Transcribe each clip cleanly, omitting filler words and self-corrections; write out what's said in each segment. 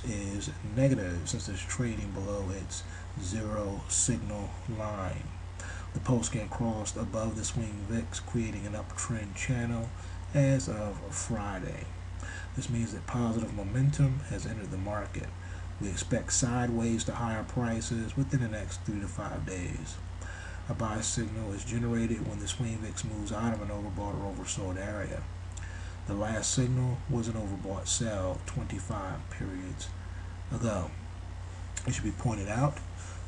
is negative since it's trading below its zero signal line. The post-scan crossed above the swing VIX, creating an uptrend channel as of Friday. This means that positive momentum has entered the market. We expect sideways to higher prices within the next 3 to 5 days. A buy signal is generated when the swing VIX moves out of an overbought or oversold area. The last signal was an overbought sell 25 periods ago. It should be pointed out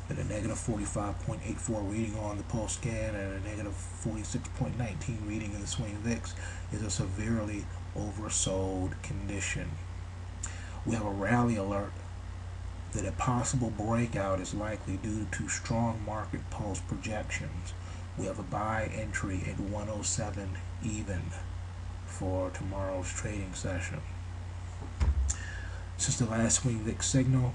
that a negative 45.84 reading on the pulse scan and a negative 46.19 reading in the swing VIX is a severely oversold condition. We have a rally alert that a possible breakout is likely due to strong market pulse projections. We have a buy entry at 107 even for tomorrow's trading session. Since the last swing VIX signal,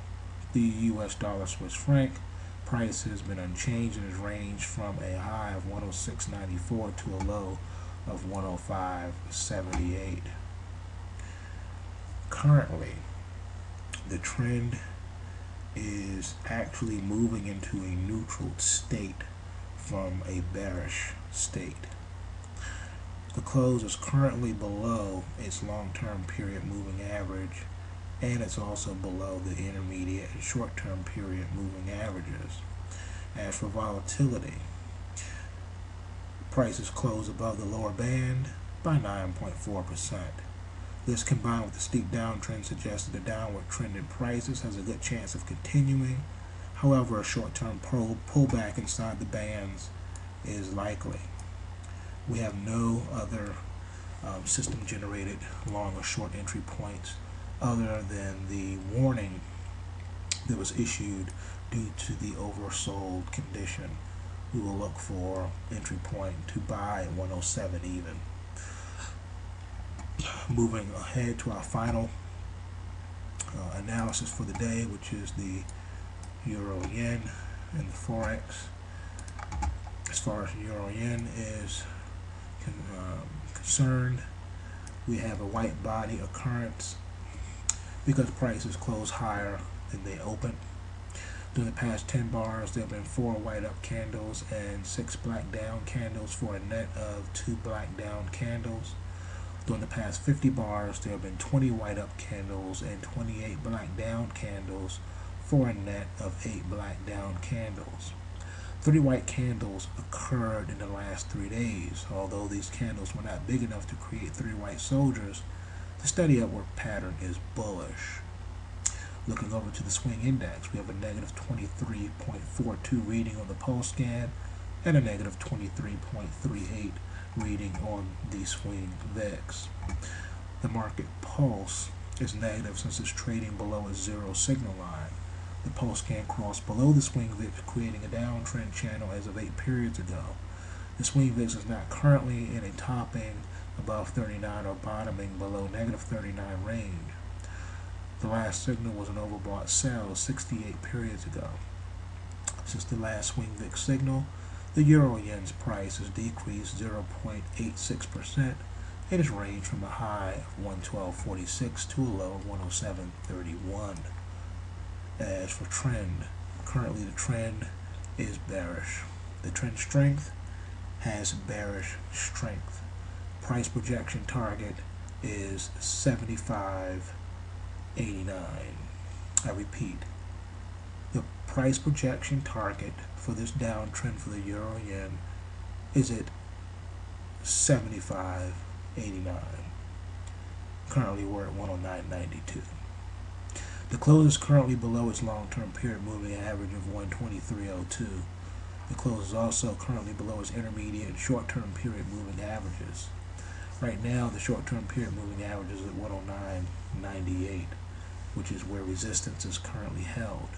the US dollar Swiss franc price has been unchanged and has ranged from a high of 106.94 to a low of 105.78. Currently, the trend is actually moving into a neutral state from a bearish state. The close is currently below its long-term period moving average, and it's also below the intermediate and short-term period moving averages. As for volatility, prices close above the lower band by 9.4%. This, combined with the steep downtrend, suggests that the downward trend in prices has a good chance of continuing. However, a short-term pullback inside the bands is likely. We have no other system-generated long or short entry points other than the warning that was issued due to the oversold condition. We will look for entry point to buy at 107 even. Moving ahead to our final analysis for the day, which is the Euro Yen and the Forex. As far as Euro Yen is concerned, we have a white body occurrence because prices close higher than they open. During the past 10 bars, there have been 4 white up candles and 6 black down candles for a net of 2 black down candles. During the past 50 bars, there have been 20 white up candles and 28 black down candles for a net of 8 black down candles. 3 white candles occurred in the last 3 days. Although these candles were not big enough to create 3 white soldiers, the steady upward pattern is bullish. Looking over to the swing index, we have a negative 23.42 reading on the pulse scan and a negative 23.38 reading on the swing VIX. The market pulse is negative since it's trading below its zero signal line. The pulse scan crossed below the swing VIX, creating a downtrend channel as of 8 periods ago. The swing VIX is not currently in a topping above 39 or bottoming below negative 39 range. The last signal was an overbought sell 68 periods ago. Since the last swing VIX signal, the Euro Yen's price has decreased 0.86% and has ranged from a high of 112.46 to a low of 107.31. As for trend, currently the trend is bearish. The trend strength has bearish strength. Price projection target is 75.89. I repeat, the price projection target for this downtrend for the Euro Yen is at 75.89. Currently we're at 109.92. The close is currently below its long-term period moving average of 123.02. The close is also currently below its intermediate and short-term period moving averages. Right now, the short-term period moving average is at 109.98, which is where resistance is currently held.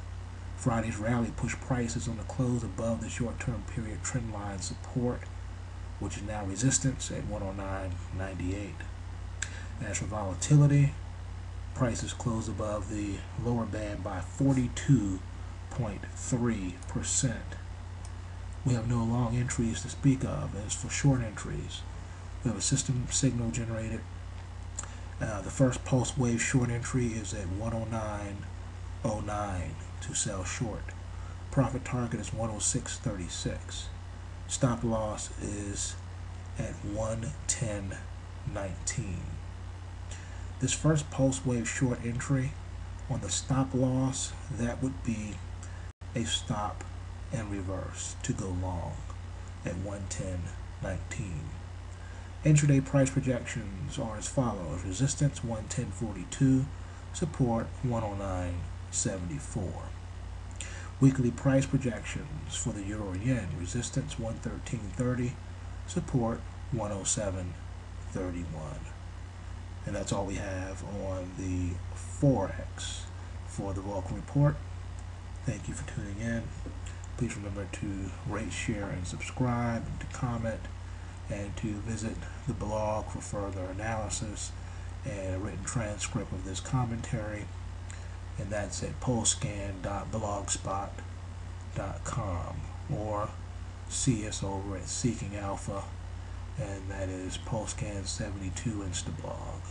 Friday's rally pushed prices on the close above the short-term period trend line support, which is now resistance at 109.98. As for volatility, prices closed above the lower band by 42.3%. We have no long entries to speak of. As for short entries, we have a system signal generated The first pulse wave short entry is at 109.09 to sell short. Profit target is 106.36. Stop loss is at 110.19. This first pulse wave short entry on the stop loss, that would be a stop and reverse to go long at 110.19. Intraday price projections are as follows: resistance 110.42, support 109.74. Weekly price projections for the euro yen: resistance 113.30, support 107.31. And that's all we have on the Forex for the Vulcan report. Thank you for tuning in. Please remember to rate, share, and subscribe, and to comment, and to visit the blog for further analysis and a written transcript of this commentary. And that's at polscan.blogspot.com, or see us over at Seeking Alpha, and that is Polscan72 Instablog.